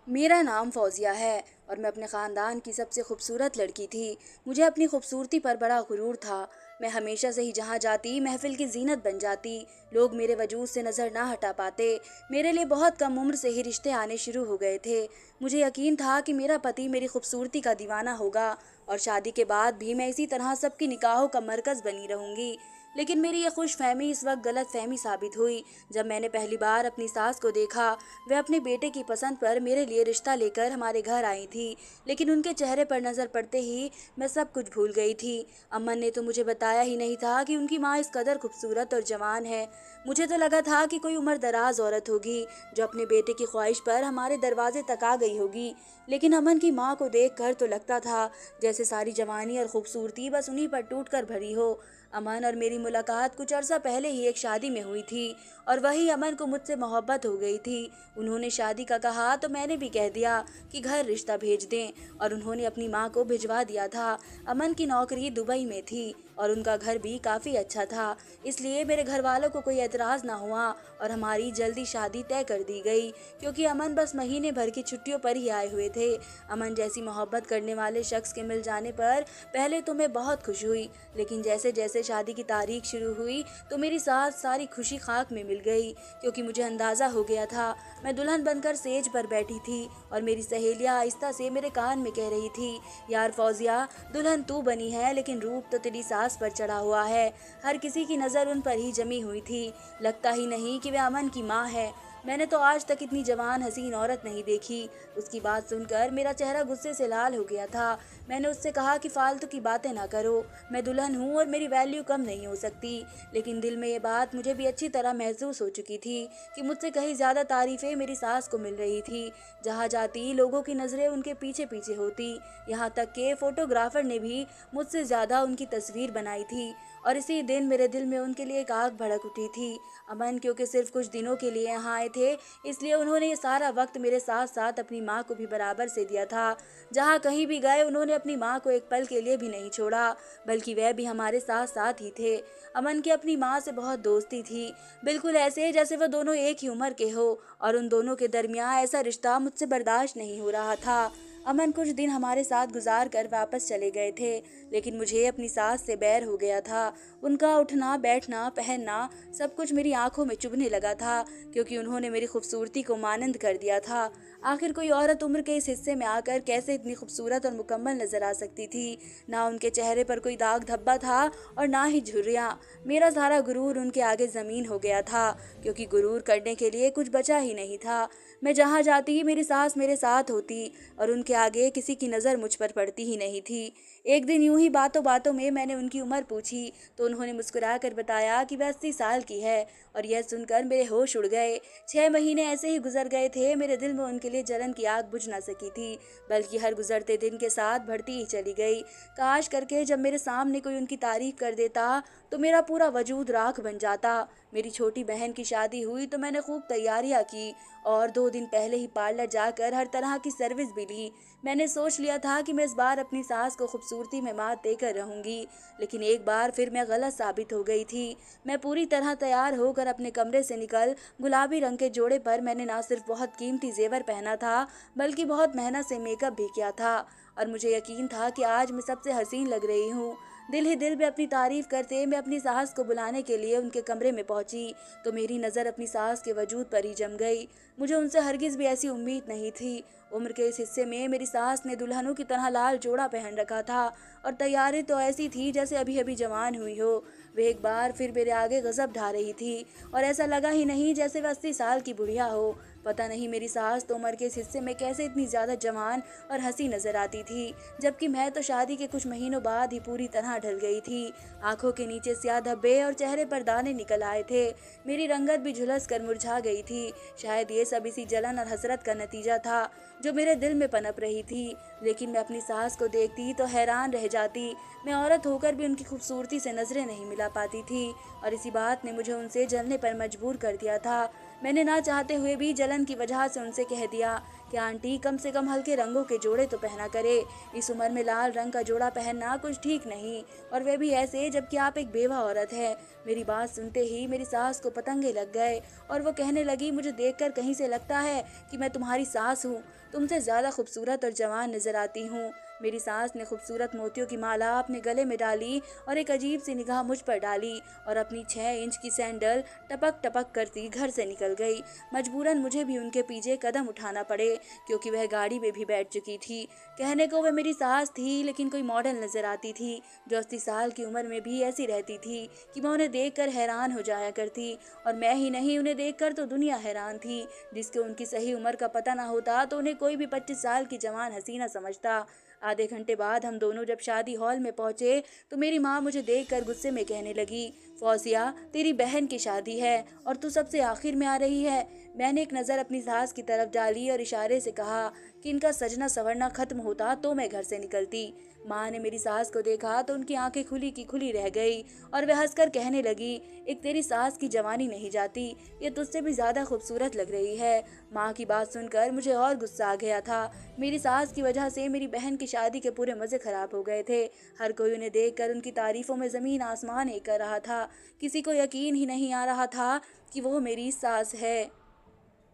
मेरा नाम फौजिया है और मैं अपने ख़ानदान की सबसे खूबसूरत लड़की थी। मुझे अपनी खूबसूरती पर बड़ा गुरूर था। मैं हमेशा से ही जहाँ जाती महफिल की ज़ीनत बन जाती। लोग मेरे वजूद से नज़र ना हटा पाते। मेरे लिए बहुत कम उम्र से ही रिश्ते आने शुरू हो गए थे। मुझे यकीन था कि मेरा पति मेरी खूबसूरती का दीवाना होगा और शादी के बाद भी मैं इसी तरह सबकी निगाहों का मरकज़ बनी रहूँगी। लेकिन मेरी ये खुशफहमी इस वक्त गलत फहमी साबित हुई जब मैंने पहली बार अपनी सास को देखा। वह अपने बेटे की पसंद पर मेरे लिए रिश्ता लेकर हमारे घर आई थी, लेकिन उनके चेहरे पर नज़र पड़ते ही मैं सब कुछ भूल गई थी। अम्मन ने तो मुझे बताया ही नहीं था कि उनकी माँ इस कदर खूबसूरत और जवान है। मुझे तो लगा था कि कोई उम्र दराज औरत होगी जो अपने बेटे की ख्वाहिश पर हमारे दरवाजे तक आ गई होगी। लेकिन अमन की माँ को देख कर तो लगता था जैसे सारी जवानी और खूबसूरती बस उन्हीं पर टूट कर भरी हो। अमन और मेरी मुलाकात कुछ अरसा पहले ही एक शादी में हुई थी और वही अमन को मुझसे मोहब्बत हो गई थी। उन्होंने शादी का कहा तो मैंने भी कह दिया कि घर रिश्ता भेज दें और उन्होंने अपनी माँ को भिजवा दिया था। अमन की नौकरी दुबई में थी और उनका घर भी काफ़ी अच्छा था, इसलिए मेरे घर वालों को कोई एतराज़ ना हुआ और हमारी जल्दी शादी तय कर दी गई, क्योंकि अमन बस महीने भर की छुट्टियों पर ही आए हुए थे। अमन जैसी मोहब्बत करने वाले शख्स के मिल जाने पर पहले तो मैं बहुत खुश हुई, लेकिन जैसे जैसे शादी की तारीख शुरू हुई तो मेरी साथ सारी खुशी खाक में मिल गई, क्योंकि मुझे अंदाज़ा हो गया था मैं दुल्हन बनकर सेज पर बैठी थी और मेरी सहेलियां आहिस्ता से मेरे कान में कह रही थी, यार फौजिया, दुल्हन तू बनी है लेकिन रूप तो तेरी सास पर चढ़ा हुआ है। हर किसी की नज़र उन पर ही जमी हुई थी। लगता ही नहीं कि वह अमन की माँ है। मैंने तो आज तक इतनी जवान हसीन औरत नहीं देखी। उसकी बात सुनकर मेरा चेहरा गुस्से से लाल हो गया था। मैंने उससे कहा कि फालतू की बातें ना करो, मैं दुल्हन हूँ और मेरी वैल्यू कम नहीं हो सकती। लेकिन दिल में ये बात मुझे भी अच्छी तरह महसूस हो चुकी थी कि मुझसे कहीं ज़्यादा तारीफ़ें मेरी सास को मिल रही थी। जहाँ जाती लोगों की नज़रें उनके पीछे पीछे होती, यहाँ तक के फोटोग्राफर ने भी मुझसे ज़्यादा उनकी तस्वीर बनाई थी। और इसी दिन मेरे दिल में उनके लिए एक आग भड़क उठी थी। अमन क्योंकि सिर्फ कुछ दिनों के लिए यहाँ आए थे, इसलिए उन्होंने ये सारा वक्त मेरे साथ साथ अपनी माँ को भी बराबर से दिया था। जहाँ कहीं भी गए उन्होंने अपनी माँ को एक पल के लिए भी नहीं छोड़ा, बल्कि वह भी हमारे साथ साथ ही थे। अमन की अपनी माँ से बहुत दोस्ती थी, बिल्कुल ऐसे जैसे वह दोनों एक ही उम्र के हो, और उन दोनों के दरमियान ऐसा रिश्ता मुझसे बर्दाश्त नहीं हो रहा था। अमन कुछ दिन हमारे साथ गुजार कर वापस चले गए थे, लेकिन मुझे अपनी सास से बैर हो गया था। उनका उठना बैठना पहनना सब कुछ मेरी आंखों में चुभने लगा था, क्योंकि उन्होंने मेरी खूबसूरती को मानंद कर दिया था। आखिर कोई औरत उम्र के इस हिस्से में आकर कैसे इतनी खूबसूरत और मुकम्मल नजर आ सकती थी। ना उनके चेहरे पर कोई दाग धब्बा था और ना ही झुर्रियाँ। मेरा सारा गुरूर उनके आगे ज़मीन हो गया था, क्योंकि गुरूर करने के लिए कुछ बचा ही नहीं था। मैं जहाँ जाती मेरी सास मेरे साथ होती और उनके आगे किसी की नज़र मुझ पर पड़ती ही नहीं थी। एक दिन यूं ही बातों बातों में मैंने उनकी उम्र पूछी तो उन्होंने मुस्कुरा कर बताया कि वह 80 साल की है, और यह सुनकर मेरे होश उड़ गए। 6 महीने ऐसे ही गुजर गए थे, मेरे दिल में उनके लिए जलन की आग बुझ ना सकी थी, बल्कि हर गुजरते दिन के साथ बढ़ती ही चली गई। काश करके जब मेरे सामने कोई उनकी तारीफ कर देता तो मेरा पूरा वजूद राख बन जाता। मेरी छोटी बहन की शादी हुई तो मैंने खूब तैयारियां की और 2 दिन पहले ही पार्लर जाकर हर तरह की सर्विस भी ली। मैंने सोच लिया था कि मैं इस बार अपनी सास को खूबसूरती में मात देकर रहूंगी, लेकिन एक बार फिर मैं गलत साबित हो गई थी। मैं पूरी तरह तैयार होकर अपने कमरे से निकल गुलाबी रंग के जोड़े पर मैंने ना सिर्फ बहुत कीमती जेवर पहना था, बल्कि बहुत मेहनत से मेकअप भी किया था, और मुझे यकीन था कि आज मैं सबसे हसीन लग रही हूँ। दिल ही दिल में अपनी तारीफ करते मैं अपनी सास को बुलाने के लिए उनके कमरे में पहुंची तो मेरी नज़र अपनी सास के वजूद पर ही जम गई। मुझे उनसे हरगिज़ भी ऐसी उम्मीद नहीं थी। उम्र के इस हिस्से में मेरी सास ने दुल्हनों की तरह लाल जोड़ा पहन रखा था और तैयारी तो ऐसी थी जैसे अभी अभी जवान हुई हो। वे एक बार फिर मेरे आगे गजब ढा रही थी और ऐसा लगा ही नहीं जैसे वह 80 साल की बुढ़िया हो। पता नहीं मेरी सास तो उम्र के इस हिस्से में कैसे इतनी ज़्यादा जवान और हंसी नजर आती थी, जबकि मैं तो शादी के कुछ महीनों बाद ही पूरी तरह ढल गई थी। आंखों के नीचे स्याह धब्बे और चेहरे पर दाने निकल आए थे। मेरी रंगत भी झुलस कर मुरझा गई थी। शायद ये सब इसी जलन और हसरत का नतीजा था जो मेरे दिल में पनप रही थी। लेकिन मैं अपनी सास को देखती तो हैरान रह जाती। मैं औरत होकर भी उनकी खूबसूरती से नजरें नहीं मिला पाती थी और इसी बात ने मुझे उनसे जलने पर मजबूर कर दिया था। मैंने ना चाहते हुए भी जलन की वजह से उनसे कह दिया कि आंटी कम से कम हल्के रंगों के जोड़े तो पहना करे। इस उम्र में लाल रंग का जोड़ा पहनना कुछ ठीक नहीं, और वह भी ऐसे जबकि आप एक बेवा औरत है। मेरी बात सुनते ही मेरी सास को पतंगे लग गए और वो कहने लगी, मुझे देखकर कहीं से लगता है कि मैं तुम्हारी सास हूँ। तुमसे ज्यादा खूबसूरत और जवान नजर आती हूँ। मेरी सास ने खूबसूरत मोतियों की माला अपने गले में डाली और एक अजीब सी निगाह मुझ पर डाली और अपनी 6 इंच की सैंडल टपक टपक करती घर से निकल गई। मजबूरन मुझे भी उनके पीछे कदम उठाना पड़े, क्योंकि वह गाड़ी में भी बैठ चुकी थी। कहने को वह मेरी सास थी, लेकिन कोई मॉडल नजर आती थी जो 80 साल की उम्र में भी ऐसी रहती थी कि मैं उन्हें देखकर हैरान हो जाया करती। और मैं ही नहीं, उन्हें देखकर तो दुनिया हैरान थी, जिसके उनकी सही उम्र का पता ना होता तो उन्हें कोई भी 25 साल की जवान हसीना समझता। आधे घंटे बाद हम दोनों जब शादी हॉल में पहुंचे तो मेरी माँ मुझे देखकर गुस्से में कहने लगी, फौजिया तेरी बहन की शादी है और तू सबसे आखिर में आ रही है। मैंने एक नज़र अपनी सास की तरफ डाली और इशारे से कहा कि इनका सजना संवरना खत्म होता तो मैं घर से निकलती। माँ ने मेरी सास को देखा तो उनकी आंखें खुली की खुली रह गई और वह हंसकर कहने लगी, एक तेरी सास की जवानी नहीं जाती, ये तुझसे भी ज्यादा खूबसूरत लग रही है। माँ की बात सुनकर मुझे और गुस्सा आ गया था। मेरी सास की वजह से मेरी बहन की शादी के पूरे मजे खराब हो गए थे। हर कोई उन्हें देखकर उनकी तारीफों में जमीन आसमान एक कर रहा था। किसी को यकीन ही नहीं आ रहा था कि वो मेरी सास है।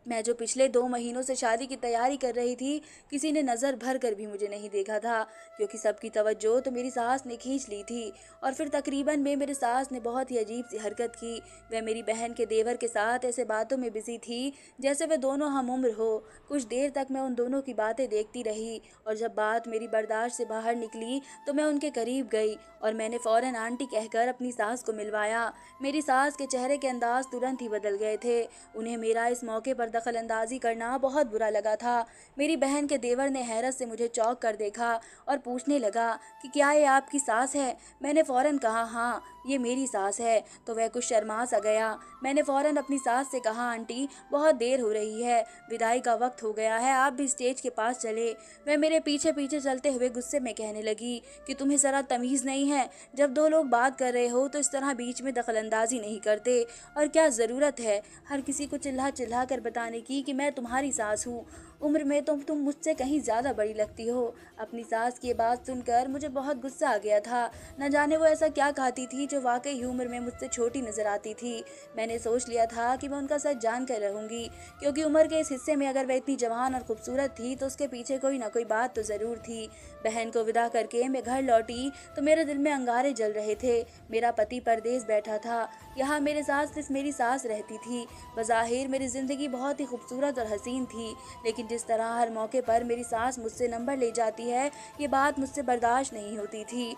मैं जो पिछले 2 महीनों से शादी की तैयारी कर रही थी, किसी ने नज़र भर कर भी मुझे नहीं देखा था, क्योंकि सबकी तवज्जो तो मेरी सास ने खींच ली थी। और फिर तकरीबन में मेरी सास ने बहुत ही अजीब सी हरकत की। वह मेरी बहन के देवर के साथ ऐसे बातों में बिजी थी जैसे वे दोनों हम उम्र हो। कुछ देर तक मैं उन दोनों की बातें देखती रही, और जब बात मेरी बर्दाश्त से बाहर निकली तो मैं उनके करीब गई और मैंने फ़ौरन आंटी कहकर अपनी सास को मिलवाया। मेरी सास के चेहरे के अंदाज तुरंत ही बदल गए थे। उन्हें मेरा इस मौके पर दखल अंदाजी करना बहुत बुरा लगा था। मेरी बहन के देवर ने हैरत से मुझे चौंक कर देखा और पूछने लगा कि क्या ये आपकी सास है। मैंने फौरन कहा हाँ ये मेरी सास है, तो वह कुछ शर्मा सा गया। मैंने फौरन अपनी सास से कहा, आंटी बहुत देर हो रही है, विदाई का वक्त हो गया है, आप भी स्टेज के पास चले। वह मेरे पीछे पीछे चलते हुए गुस्से में कहने लगी कि तुम्हें ज़रा तमीज़ नहीं है, जब दो लोग बात कर रहे हो तो इस तरह बीच में दखल अंदाजी नहीं करते, और क्या ज़रूरत है हर किसी को चिल्ला चिल्ला कर बताने की कि मैं तुम्हारी सास हूँ। उम्र में तो तुम मुझसे कहीं ज़्यादा बड़ी लगती हो। अपनी सास की बात सुनकर मुझे बहुत गुस्सा आ गया था। न जाने वो ऐसा क्या कहती थी जो वाकई ही उम्र में मुझसे छोटी नज़र आती थी। मैंने सोच लिया था कि मैं उनका सच जान कर रहूँगी, क्योंकि उम्र के इस हिस्से में अगर वह इतनी जवान और खूबसूरत थी तो उसके पीछे कोई ना कोई बात तो ज़रूर थी। बहन को विदा करके मैं घर लौटी तो मेरे दिल में अंगारे जल रहे थे। मेरा पति परदेश बैठा था, यहाँ मेरे साथ सिर्फ मेरी सास रहती थी। बज़ाहिर मेरी ज़िंदगी बहुत ही खूबसूरत और हसीन थी, लेकिन जिस तरह हर मौके पर मेरी सास मुझसे नंबर ले जाती है, ये बात मुझसे बर्दाश्त नहीं होती थी।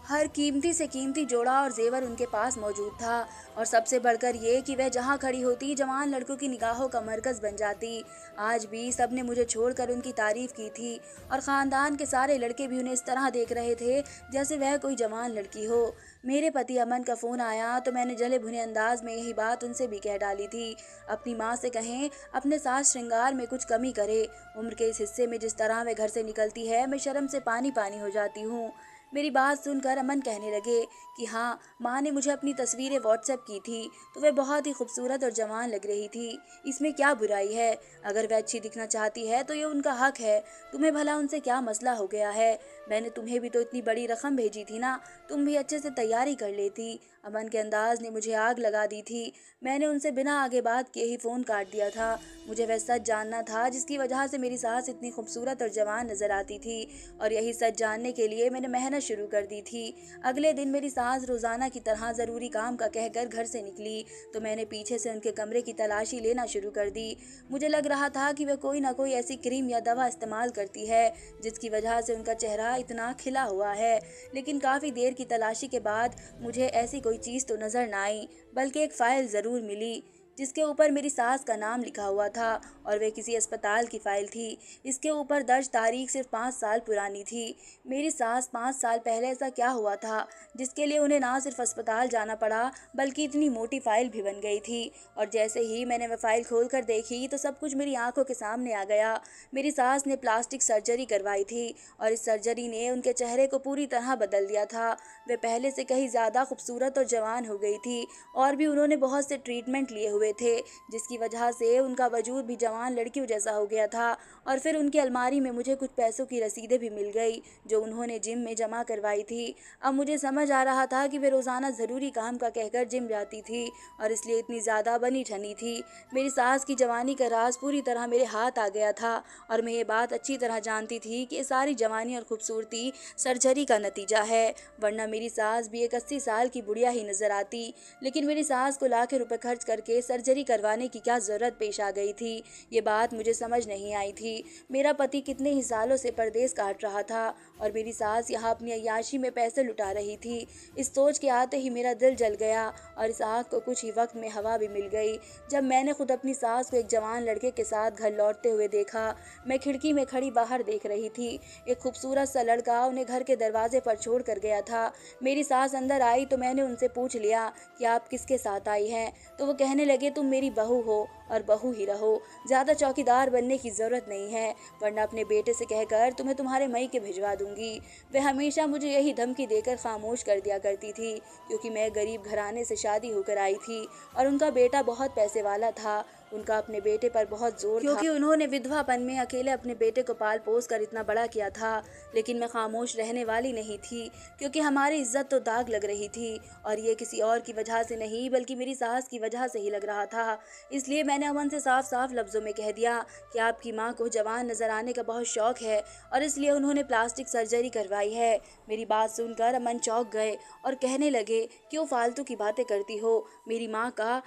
हर कीमती से कीमती जोड़ा और जेवर उनके पास मौजूद था, और सबसे बढ़कर ये कि वह जहाँ खड़ी होती जवान लड़कों की निगाहों का मरकज़ बन जाती। आज भी सबने मुझे छोड़कर उनकी तारीफ की थी, और ख़ानदान के सारे लड़के भी उन्हें इस तरह देख रहे थे जैसे वह कोई जवान लड़की हो। मेरे पति अमन का फ़ोन आया तो मैंने जले भुने अंदाज में यही बात उनसे भी कह डाली थी। अपनी माँ से कहें अपने साज श्रृंगार में कुछ कमी करे। उम्र के इस हिस्से में जिस तरह वह घर से निकलती है, मैं शर्म से पानी पानी हो जाती हूँ। मेरी बात सुनकर अमन कहने लगे कि हाँ, माँ ने मुझे अपनी तस्वीरें व्हाट्सएप की थी तो वह बहुत ही खूबसूरत और जवान लग रही थी। इसमें क्या बुराई है? अगर वह अच्छी दिखना चाहती है तो ये उनका हक है। तुम्हें भला उनसे क्या मसला हो गया है? मैंने तुम्हें भी तो इतनी बड़ी रकम भेजी थी ना, तुम भी अच्छे से तैयारी कर लेती। अमन के अंदाज ने मुझे आग लगा दी थी। मैंने उनसे बिना आगे बात किए ही फ़ोन काट दिया था। मुझे वह सच जानना था जिसकी वजह से मेरी सास इतनी खूबसूरत और जवान नज़र आती थी, और यही सच जानने के लिए मैंने मेहनत शुरू कर दी थी। अगले दिन मेरी सास रोज़ाना की तरह ज़रूरी काम का कहकर घर से निकली तो मैंने पीछे से उनके कमरे की तलाशी लेना शुरू कर दी। मुझे लग रहा था कि वह कोई ना कोई ऐसी क्रीम या दवा इस्तेमाल करती है जिसकी वजह से उनका चेहरा इतना खिला हुआ है, लेकिन काफ़ी देर की तलाशी के बाद मुझे ऐसी कोई चीज़ तो नज़र ना आई, बल्कि एक फ़ाइल ज़रूर मिली जिसके ऊपर मेरी सास का नाम लिखा हुआ था, और वह किसी अस्पताल की फ़ाइल थी। इसके ऊपर दर्ज तारीख सिर्फ 5 साल पुरानी थी। मेरी सास 5 साल पहले ऐसा क्या हुआ था जिसके लिए उन्हें ना सिर्फ अस्पताल जाना पड़ा बल्कि इतनी मोटी फ़ाइल भी बन गई थी। और जैसे ही मैंने वह फ़ाइल खोल कर देखी तो सब कुछ मेरी आंखों के सामने आ गया। मेरी सास ने प्लास्टिक सर्जरी करवाई थी, और इस सर्जरी ने उनके चेहरे को पूरी तरह बदल दिया था। वे पहले से कहीं ज़्यादा खूबसूरत और जवान हो गई थी, और भी उन्होंने बहुत से ट्रीटमेंट लिए हुए हुए थे, जिसकी वजह से उनका वजूद भी जवान लड़कियों जैसा हो गया था। और फिर उनकी अलमारी में मुझे कुछ पैसों की रसीदें भी मिल गई जो उन्होंने जिम में जमा करवाई थी। अब मुझे समझ आ रहा था कि वे रोज़ाना ज़रूरी काम का कहकर जिम जाती थी और इसलिए इतनी ज़्यादा बनी ठनी थी। मेरी सास की जवानी का राज पूरी तरह मेरे हाथ आ गया था और मैं ये बात अच्छी तरह जानती थी कि ये सारी जवानी और खूबसूरती सर्जरी का नतीजा है, वरना मेरी सास भी एक 80 साल की बुढ़िया ही नजर आती। लेकिन मेरी सास को लाखों रुपए खर्च करके सर्जरी करवाने की क्या जरूरत पेश आ गई थी, ये बात मुझे समझ नहीं आई थी। मेरा पति कितने ही सालों से परदेश काट रहा था और मेरी सास यहाँ अपनी अय्याशी में पैसे लुटा रही थी। इस सोच के आते ही मेरा दिल जल गया और इस आग को कुछ ही वक्त में हवा भी मिल गई जब मैंने खुद अपनी सास को एक जवान लड़के के साथ घर लौटते हुए देखा। मैं खिड़की में खड़ी बाहर देख रही थी। एक खूबसूरत सा लड़का उन्हें घर के दरवाजे पर छोड़ कर गया था। मेरी सास अंदर आई तो मैंने उनसे पूछ लिया कि आप किसके साथ आई हैं, तो वो कहने लगे तुम मेरी बहू हो और बहू ही रहो, ज़्यादा चौकीदार बनने की ज़रूरत नहीं है, वरना अपने बेटे से कहकर तुम्हें तुम्हारे मायके भिजवा दूंगी। वे हमेशा मुझे यही धमकी देकर खामोश कर दिया करती थी क्योंकि मैं गरीब घराने से शादी होकर आई थी और उनका बेटा बहुत पैसे वाला था। उनका अपने बेटे पर बहुत जोर था क्योंकि उन्होंने विधवापन में अकेले अपने बेटे को पाल पोस कर इतना बड़ा किया था। लेकिन मैं खामोश रहने वाली नहीं थी क्योंकि हमारी इज्जत तो दाग लग रही थी और ये किसी और की वजह से नहीं बल्कि मेरी सास की वजह से ही लग रहा था। इसलिए मैंने अमन से साफ साफ लफ्ज़ों में कह दिया कि आपकी माँ को जवान नजर आने का बहुत शौक है और इसलिए उन्होंने प्लास्टिक सर्जरी करवाई है। मेरी बात सुनकर अमन चौंक गए और कहने लगे क्यों फालतू की बातें करती हो, मेरी माँ का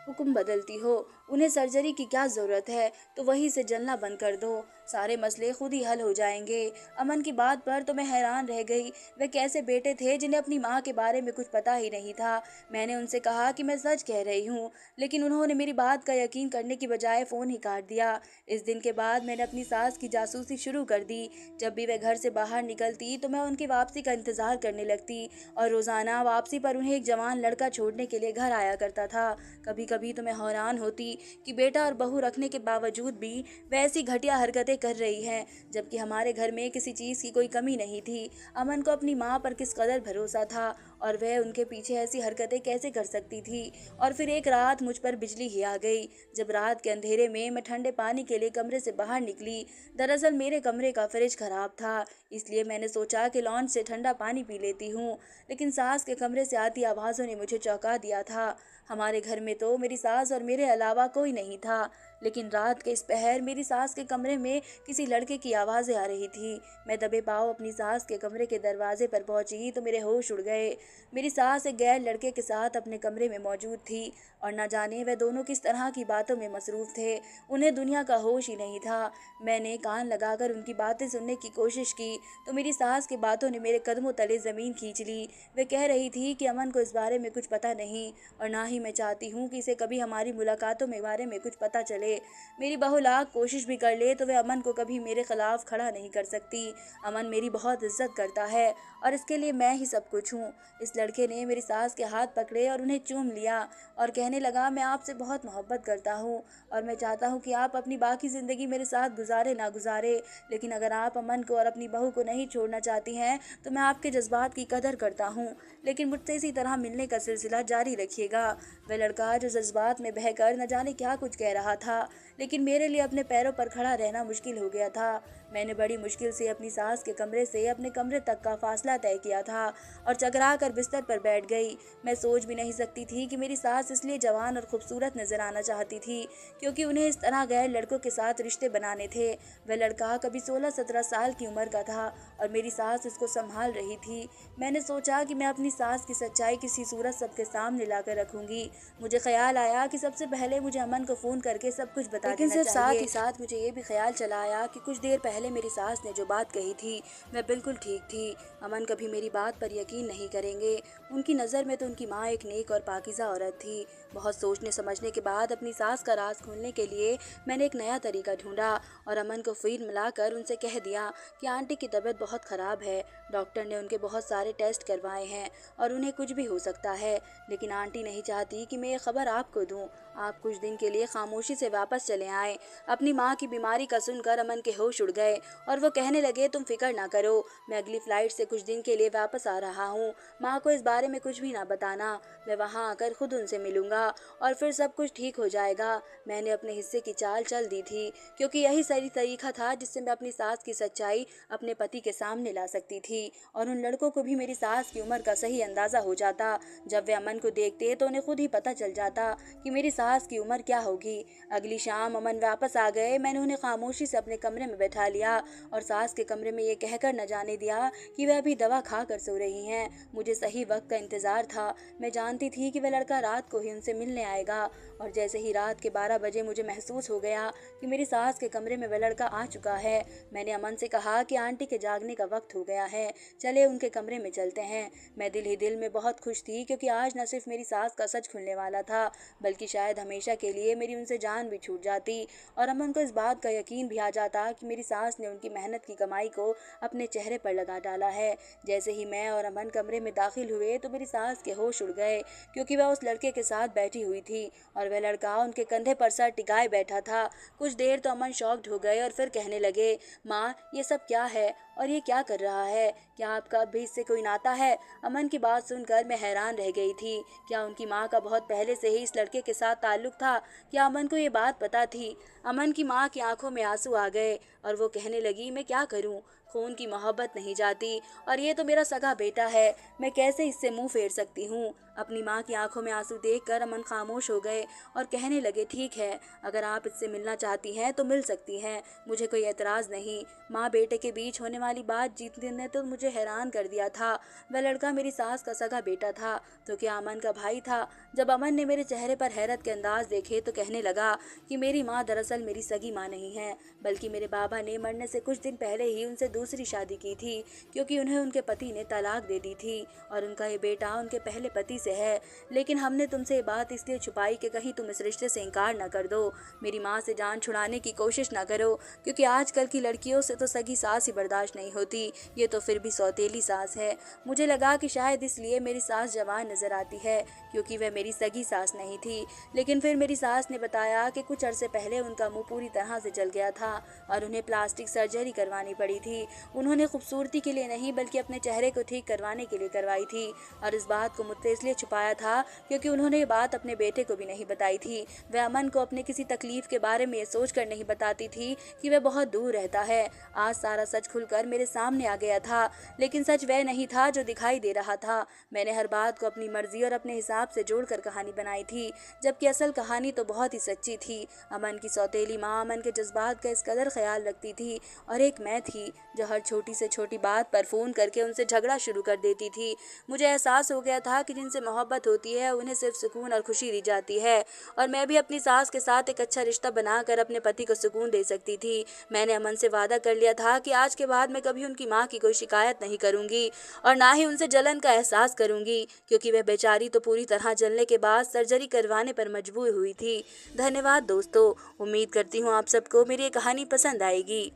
हुक्म बदलती हो, उन्हें सर्जरी की क्या ज़रूरत है, तो वहीं से जलना बंद कर दो, सारे मसले खुद ही हल हो जाएंगे। अमन की बात पर तो मैं हैरान रह गई। वे कैसे बेटे थे जिन्हें अपनी माँ के बारे में कुछ पता ही नहीं था। मैंने उनसे कहा कि मैं सच कह रही हूँ, लेकिन उन्होंने मेरी बात का यकीन करने की बजाय फ़ोन ही काट दिया। इस दिन के बाद मैंने अपनी सास की जासूसी शुरू कर दी। जब भी वे घर से बाहर निकलती तो मैं उनकी वापसी का इंतज़ार करने लगती और रोज़ाना वापसी पर उन्हें एक जवान लड़का छोड़ने के लिए घर आया करता था। कभी कभी तो मैं हैरान होती कि बेटा और बहू रखने के बावजूद भी वैसी घटिया हरकतें कर रही हैं, जबकि हमारे घर में किसी चीज़ की कोई कमी नहीं थी। अमन को अपनी माँ पर किस कदर भरोसा था और वह उनके पीछे ऐसी हरकतें कैसे कर सकती थी। और फिर एक रात मुझ पर बिजली ही आ गई। जब रात के अंधेरे में मैं ठंडे पानी के लिए कमरे से बाहर निकली। दरअसल मेरे कमरे का फ्रिज खराब था, इसलिए मैंने सोचा कि लॉन्च से ठंडा पानी पी लेती हूँ, लेकिन सास के कमरे से आती आवाज़ों ने मुझे चौंका दिया था। हमारे घर में तो मेरी सास और मेरे अलावा कोई नहीं था, लेकिन रात के इस पहर मेरी सास के कमरे में किसी लड़के की आवाज़ें आ रही थी। मैं दबे पाँव अपनी सास के कमरे के दरवाजे पर पहुंची तो मेरे होश उड़ गए। मेरी सास एक गैर लड़के के साथ अपने कमरे में मौजूद थी और न जाने वह दोनों किस तरह की बातों में मसरूफ़ थे। उन्हें दुनिया का होश ही नहीं था। मैंने कान लगाकर उनकी बातें सुनने की कोशिश की तो मेरी सास की बातों ने मेरे कदमों तले ज़मीन खींच ली। वे कह रही थी कि अमन को इस बारे में कुछ पता नहीं और ना ही मैं चाहती हूँ कि इसे कभी हमारी मुलाकातों के बारे में कुछ पता चले। मेरी बहू लाख कोशिश भी कर ले तो वह अमन को कभी मेरे खिलाफ खड़ा नहीं कर सकती। अमन मेरी बहुत इज्जत करता है और इसके लिए मैं ही सब कुछ हूँ। इस लड़के ने मेरी सास के हाथ पकड़े और उन्हें चूम लिया और कहने लगा मैं आपसे बहुत मोहब्बत करता हूँ और मैं चाहता हूँ कि आप अपनी बाकी ज़िंदगी मेरे साथ गुजारे ना गुजारे, लेकिन अगर आप अमन को और अपनी बहू को नहीं छोड़ना चाहती हैं तो मैं आपके जज्बात की कदर करता हूँ, लेकिन मुझसे इसी तरह मिलने का सिलसिला जारी रखिएगा। वह लड़का जो जज्बात में बहकर न जाने क्या कुछ कह रहा था, लेकिन मेरे लिए अपने पैरों पर खड़ा रहना मुश्किल हो गया था। मैंने बड़ी मुश्किल से अपनी सास के कमरे से अपने कमरे तक का फासला तय किया था और चकरा कर बिस्तर पर बैठ गई। मैं सोच भी नहीं सकती थी कि मेरी सास इसलिए जवान और खूबसूरत नजर आना चाहती थी क्योंकि उन्हें इस तरह गैर लड़कों के साथ रिश्ते बनाने थे। वह लड़का कभी 16-17 साल की उम्र का था और मेरी सास इसको संभाल रही थी। मैंने सोचा कि मैं अपनी सास की सच्चाई किसी सूरत सबके सामने लाकर रखूंगी। मुझे ख्याल आया कि सबसे पहले मुझे अमन को फ़ोन करके सब कुछ बता देना चाहिए। लेकिन सिर्फ साथ ही साथ मुझे ये भी ख्याल चला आया कि कुछ देर पहले मेरी सास ने जो बात कही थी वह बिल्कुल ठीक थी। अमन कभी मेरी बात पर यकीन नहीं करेंगे। उनकी नज़र में तो उनकी माँ एक नेक और पाकीज़ा औरत थी। बहुत सोचने समझने के बाद अपनी सास का राज खोलने के लिए मैंने एक नया तरीका ढूंढा और अमन को फ़ोन मिलाकर उनसे कह दिया कि आंटी की तबीयत बहुत ख़राब है। डॉक्टर ने उनके बहुत सारे टेस्ट करवाए हैं और उन्हें कुछ भी हो सकता है, लेकिन आंटी नहीं चाहती कि मैं ये खबर आपको दूं। आप कुछ दिन के लिए खामोशी से वापस चले आए। अपनी माँ की बीमारी का सुनकर अमन के होश उड़ गए गए और वो कहने लगे, तुम फिक्र ना करो, मैं अगली फ्लाइट से कुछ दिन के लिए वापस आ रहा हूँ। माँ को इस बारे में कुछ भी ना बताना, मैं वहाँ आकर खुद उनसे मिलूंगा और फिर सब कुछ ठीक हो जाएगा। मैंने अपने हिस्से की चाल चल दी थी, क्योंकि यही सही तरीका था जिससे मैं अपनी सास की सच्चाई अपने पति के सामने ला सकती थी। और उन लड़कों को भी मेरी सास की उम्र का सही अंदाजा हो जाता। जब वे अमन को देखते तो उन्हें खुद ही पता चल जाता कि मेरी सास की उम्र क्या होगी। अगली शाम अमन वापस आ गए। मैंने उन्हें खामोशी से अपने कमरे में बैठा लिया और सास के कमरे में ये कहकर न जाने दिया कि वह अभी दवा खाकर सो रही हैं। मुझे सही वक्त का इंतजार था। मैं जानती थी कि वह लड़का रात को ही उनसे मिलने आएगा। और जैसे ही रात के 12 बजे मुझे महसूस हो गया कि मेरी सास के कमरे में वह लड़का आ चुका है, मैंने अमन से कहा कि आंटी के जागने का वक्त हो गया है, चले उनके कमरे में चलते हैं। मैं दिल ही दिल में बहुत खुश थी, क्योंकि आज न सिर्फ मेरी सास का सच खुलने वाला था, बल्कि शायद हमेशा के लिए मेरी उनसे जान भी छूट जाती। और अमन को इस बात का यकीन भी आ जाता कि मेरी सास ने उनकी मेहनत की कमाई को अपने चेहरे पर लगा डाला है। जैसे ही मैं और अमन कमरे में दाखिल हुए तो मेरी सास के होश उड़ गए, क्योंकि वह उस लड़के के साथ बैठी हुई थी और वह लड़का उनके कंधे पर सर टिकाए बैठा था। कुछ देर तो अमन शॉक्ड हो गए और फिर कहने लगे, माँ ये सब क्या है और ये क्या कर रहा है? क्या आपका भी इससे कोई नाता है? अमन की बात सुनकर मैं हैरान रह गई थी। क्या उनकी माँ का बहुत पहले से ही इस लड़के के साथ ताल्लुक था? क्या अमन को ये बात पता थी? अमन की माँ की आंखों में आंसू आ गए और वो कहने लगी, मैं क्या करूँ, खून की मोहब्बत नहीं जाती और ये तो मेरा सगा बेटा है, मैं कैसे इससे मुंह फेर सकती हूँ। अपनी माँ की आंखों में आंसू देखकर अमन खामोश हो गए और कहने लगे, ठीक है, अगर आप इससे मिलना चाहती हैं तो मिल सकती हैं, मुझे कोई एतराज़ नहीं। माँ बेटे के बीच होने वाली बात जीतने ने तो मुझे हैरान कर दिया था। वह लड़का मेरी सास का सगा बेटा था तो क्या अमन का भाई था? जब अमन ने मेरे चेहरे पर हैरत के अंदाज देखे तो कहने लगा कि मेरी माँ दरअसल मेरी सगी माँ नहीं है, बल्कि मेरे बाबा ने मरने से कुछ दिन पहले ही उनसे दूसरी शादी की थी, क्योंकि उन्हें उनके पति ने तलाक दे दी थी और उनका ये बेटा उनके पहले पति से है। लेकिन हमने तुमसे ये बात इसलिए छुपाई कि कहीं तुम इस रिश्ते से इनकार न कर दो, मेरी माँ से जान छुड़ाने की कोशिश न करो, क्योंकि आजकल की लड़कियों से तो सगी सास ही बर्दाश्त नहीं होती, ये तो फिर भी सौतेली सास है। मुझे लगा कि शायद इसलिए मेरी सास जवान नजर आती है, क्योंकि वह मेरी सगी सास नहीं थी। लेकिन फिर मेरी सास ने बताया कि कुछ अरसे पहले उनका मुंह पूरी तरह से जल गया था और उन्हें प्लास्टिक सर्जरी करवानी पड़ी थी। उन्होंने खूबसूरती के लिए नहीं, बल्कि अपने चेहरे को ठीक करवाने के लिए करवाई थी और इस बात को मुझसे इसलिए छुपाया था क्योंकि उन्होंने ये बात अपने बेटे को भी नहीं बताई थी। वह अमन को अपने किसी तकलीफ के बारे में ये सोच कर नहीं बताती थी कि वह बहुत दूर रहता है। आज सारा सच खुलकर मेरे सामने आ गया था, लेकिन सच वह नहीं था जो दिखाई दे रहा था। मैंने हर बात को अपनी मर्जी और अपने हिसाब से जोड़कर कहानी बनाई थी, जबकि असल कहानी तो बहुत ही सच्ची थी। अमन की सौतेली माँ अमन के जज्बात का इस कदर ख्याल रखती थी और एक मैं थी जो हर छोटी से छोटी बात पर फ़ोन करके उनसे झगड़ा शुरू कर देती थी। मुझे एहसास हो गया था कि जिनसे मोहब्बत होती है उन्हें सिर्फ सुकून और खुशी दी जाती है, और मैं भी अपनी सास के साथ एक अच्छा रिश्ता बनाकर अपने पति को सुकून दे सकती थी। मैंने अमन से वादा कर लिया था कि आज के बाद मैं कभी उनकी माँ की कोई शिकायत नहीं करूँगी और ना ही उनसे जलन का एहसास करूँगी, क्योंकि वह बेचारी तो पूरी तरह जलने के बाद सर्जरी करवाने पर मजबूर हुई थी। धन्यवाद दोस्तों, उम्मीद करती हूँ आप सबको मेरी ये कहानी पसंद आएगी।